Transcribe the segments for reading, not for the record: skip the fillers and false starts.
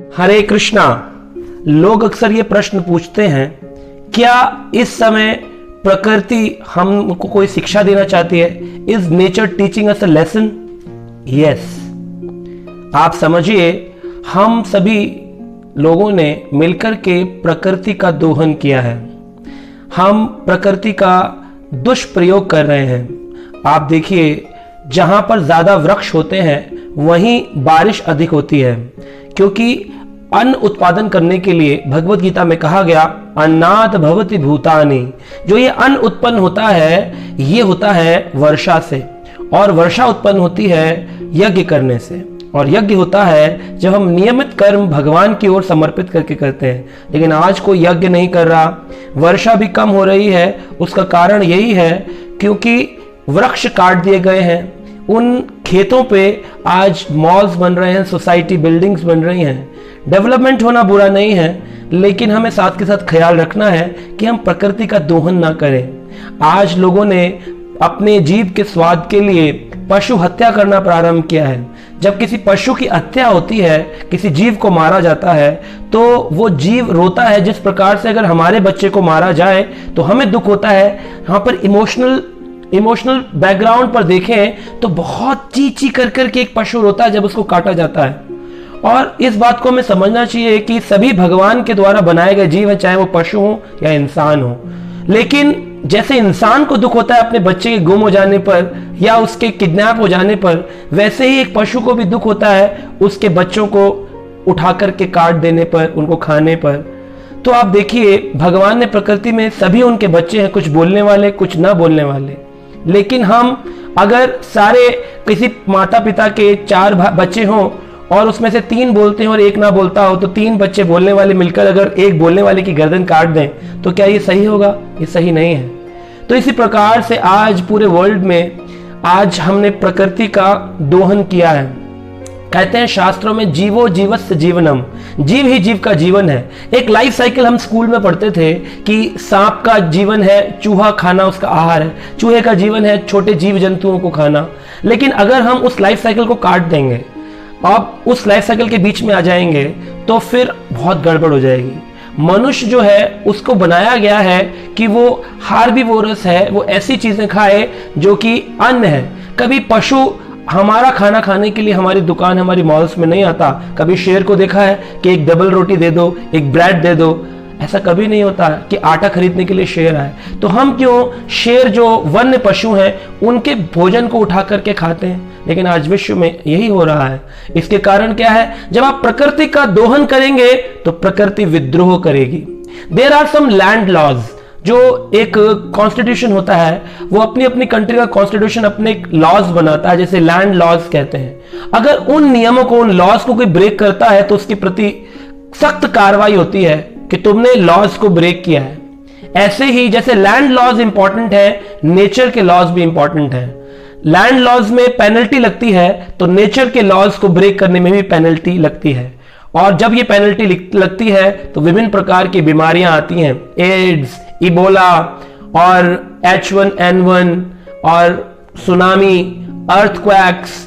हरे कृष्णा। लोग अक्सर ये प्रश्न पूछते हैं, क्या इस समय प्रकृति हमको कोई शिक्षा देना चाहती है? Is nature teaching us a lesson? Yes. आप समझिए, हम सभी लोगों ने मिलकर के प्रकृति का दोहन किया है। हम प्रकृति का दुष्प्रयोग कर रहे हैं। आप देखिए, जहां पर ज्यादा वृक्ष होते हैं वहीं बारिश अधिक होती है, क्योंकि अन्न उत्पादन करने के लिए भगवत गीता में कहा गया, अन्नात् भवति भूतानि। जो ये अन्न उत्पन्न होता है, ये होता है वर्षा से, और वर्षा उत्पन्न होती है यज्ञ करने से, और यज्ञ होता है जब हम नियमित कर्म भगवान की ओर समर्पित करके करते हैं। लेकिन आज कोई यज्ञ नहीं कर रहा, वर्षा भी कम हो रही है। उसका कारण यही है क्योंकि वृक्ष काट दिए गए हैं। उन खेतों पे आज मॉल्स बन रहे हैं, सोसाइटी बिल्डिंग्स बन रही हैं। डेवलपमेंट होना बुरा नहीं है, लेकिन हमें साथ के साथ ख्याल रखना है कि हम प्रकृति का दोहन ना करें। आज लोगों ने अपने जीव के स्वाद के लिए पशु हत्या करना प्रारंभ किया है। जब किसी पशु की हत्या होती है, किसी जीव को मारा जाता है, तो वो जीव रोता है। जिस प्रकार से अगर हमारे बच्चे को मारा जाए तो हमें दुख होता है, यहाँ पर इमोशनल बैकग्राउंड पर देखें तो बहुत ची ची कर के एक पशु रोता है जब उसको काटा जाता है। और इस बात को हमें समझना चाहिए कि सभी भगवान के द्वारा बनाए गए जीव हैं, चाहे वो पशु हो या इंसान हो। लेकिन जैसे इंसान को दुख होता है अपने बच्चे के गुम हो जाने पर या उसके किडनैप हो जाने पर, वैसे ही एक पशु को भी दुख होता है उसके बच्चों को उठा करके काट देने पर, उनको खाने पर। तो आप देखिए, भगवान ने प्रकृति में सभी उनके बच्चे हैं, कुछ बोलने वाले, कुछ ना बोलने वाले। लेकिन हम अगर सारे किसी माता पिता के 4 बच्चे हों और उसमें से 3 बोलते हैं और 1 ना बोलता हो, तो 3 बच्चे बोलने वाले मिलकर अगर एक बोलने वाले की गर्दन काट दें, तो क्या ये सही होगा? ये सही नहीं है। तो इसी प्रकार से आज पूरे वर्ल्ड में आज हमने प्रकृति का दोहन किया है। कहते हैं शास्त्रों में, जीवो जीवस्य जीवनम, जीव ही जीव का जीवन है। एक लाइफ साइकिल हम स्कूल में पढ़ते थे कि सांप का जीवन है चूहा खाना, उसका आहार है। चूहे का जीवन है छोटे जीव जंतुओं को खाना। लेकिन अगर हम उस लाइफ साइकिल को काट देंगे, आप उस लाइफ साइकिल के बीच में आ जाएंगे, तो फिर बहुत गड़बड़ हो जाएगी। मनुष्य जो है उसको बनाया गया है कि वो हार्बीवोरस है, वो ऐसी चीजें खाए जो कि अन्न है। कभी पशु हमारा खाना खाने के लिए हमारी दुकान, हमारी मॉल्स में नहीं आता। कभी शेर को देखा है कि एक डबल रोटी दे दो, एक ब्रेड दे दो? ऐसा कभी नहीं होता कि आटा खरीदने के लिए शेर आए। तो हम क्यों शेर जो वन्य पशु हैं उनके भोजन को उठा करके खाते हैं? लेकिन आज विश्व में यही हो रहा है। इसके कारण क्या है? जब आप प्रकृति का दोहन करेंगे तो प्रकृति विद्रोह करेगी। There are some land laws. जो एक कॉन्स्टिट्यूशन होता है, वो अपनी अपनी कंट्री का कॉन्स्टिट्यूशन अपने लॉज बनाता है, जैसे लैंड लॉज कहते हैं। अगर उन नियमों को, उन लॉज को कोई ब्रेक करता है तो उसके प्रति सख्त कार्रवाई होती है कि तुमने लॉज को ब्रेक किया है। ऐसे ही जैसे लैंड लॉज इंपॉर्टेंट है, नेचर के लॉज भी इंपॉर्टेंट है। लैंड लॉज में पेनल्टी लगती है, तो नेचर के लॉज को ब्रेक करने में भी पेनल्टी लगती है। और जब ये पेनल्टी लगती है तो विभिन्न प्रकार की बीमारियां आती हैं, एड्स, इबोला और H1N1 और सुनामी, अर्थक्वैक्स,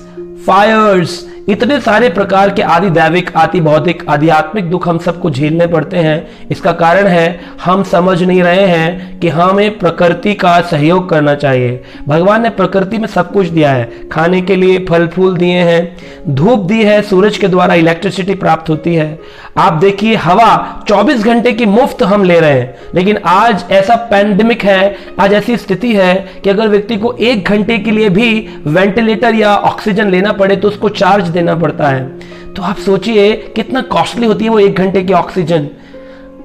फायर्स, इतने सारे प्रकार के आदि दैविक, आदि भौतिक, आध्यात्मिक दुख हम सबको झेलने पड़ते हैं। इसका कारण है हम समझ नहीं रहे हैं कि हमें प्रकृति का सहयोग करना चाहिए। भगवान ने प्रकृति में सब कुछ दिया है, खाने के लिए फल फूल दिए हैं, धूप दी है, सूरज के द्वारा इलेक्ट्रिसिटी प्राप्त होती है। आप देखिए, हवा 24 घंटे की मुफ्त हम ले रहे हैं। लेकिन आज ऐसा पैंडेमिक है, आज ऐसी स्थिति है कि अगर व्यक्ति को 1 घंटे के लिए भी वेंटिलेटर या ऑक्सीजन लेना पड़े तो उसको चार्ज देना पड़ता है। तो आप सोचिए कितना कॉस्टली होती है वो 1 घंटे की ऑक्सीजन।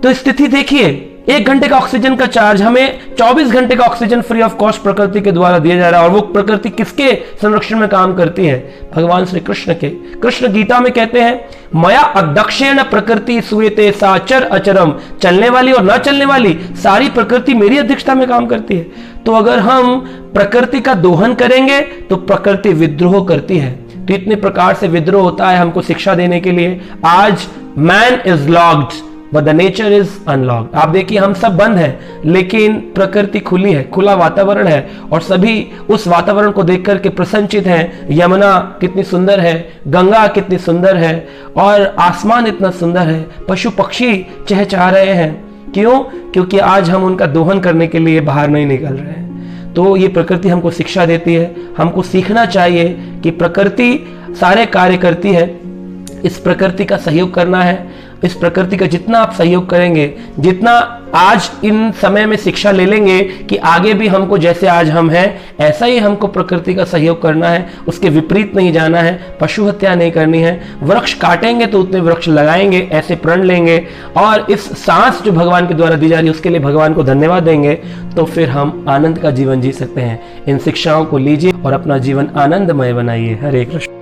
तो स्थिति देखिए, 1 घंटे का ऑक्सीजन का चार्ज, हमें 24 घंटे का ऑक्सीजन फ्री ऑफ कॉस्ट प्रकृति के द्वारा दिया जा रहा है। और वो प्रकृति किसके संरक्षण में काम करती है? भगवान श्री कृष्ण के। कृष्ण गीता में कहते हैं, मया अध्यक्षेण प्रकृति सूयते साचर अचरम, चलने वाली और ना चलने वाली सारी प्रकृति मेरी अध्यक्षता में काम करती है। तो अगर हम प्रकृति का दोहन करेंगे तो प्रकृति विद्रोह करती है। तो इतने प्रकार से विद्रोह होता है हमको शिक्षा देने के लिए। आज man is locked, but the nature is unlocked। आप देखिए हम सब बंद हैं, लेकिन प्रकृति खुली है, खुला वातावरण है, और सभी उस वातावरण को देख करके प्रसन्नचित हैं। यमुना कितनी सुंदर है, गंगा कितनी सुंदर है, और आसमान इतना सुंदर है, पशु पक्षी चहचहा रहे हैं। क्यों? क्योंकि आज हम उनका दोहन करने के लिए बाहर नहीं निकल रहे हैं। तो ये प्रकृति हमको शिक्षा देती है। हमको सीखना चाहिए कि प्रकृति सारे कार्य करती है, इस प्रकृति का सहयोग करना है। इस प्रकृति का जितना आप सहयोग करेंगे, जितना आज इन समय में शिक्षा ले लेंगे कि आगे भी हमको जैसे आज हम हैं ऐसा ही हमको प्रकृति का सहयोग करना है, उसके विपरीत नहीं जाना है, पशु हत्या नहीं करनी है। वृक्ष काटेंगे तो उतने वृक्ष लगाएंगे, ऐसे प्रण लेंगे, और इस सांस जो भगवान के द्वारा दी जा रही है उसके लिए भगवान को धन्यवाद देंगे, तो फिर हम आनंद का जीवन जी सकते हैं। इन शिक्षाओं को लीजिए और अपना जीवन आनंदमय बनाइए। हरे कृष्ण।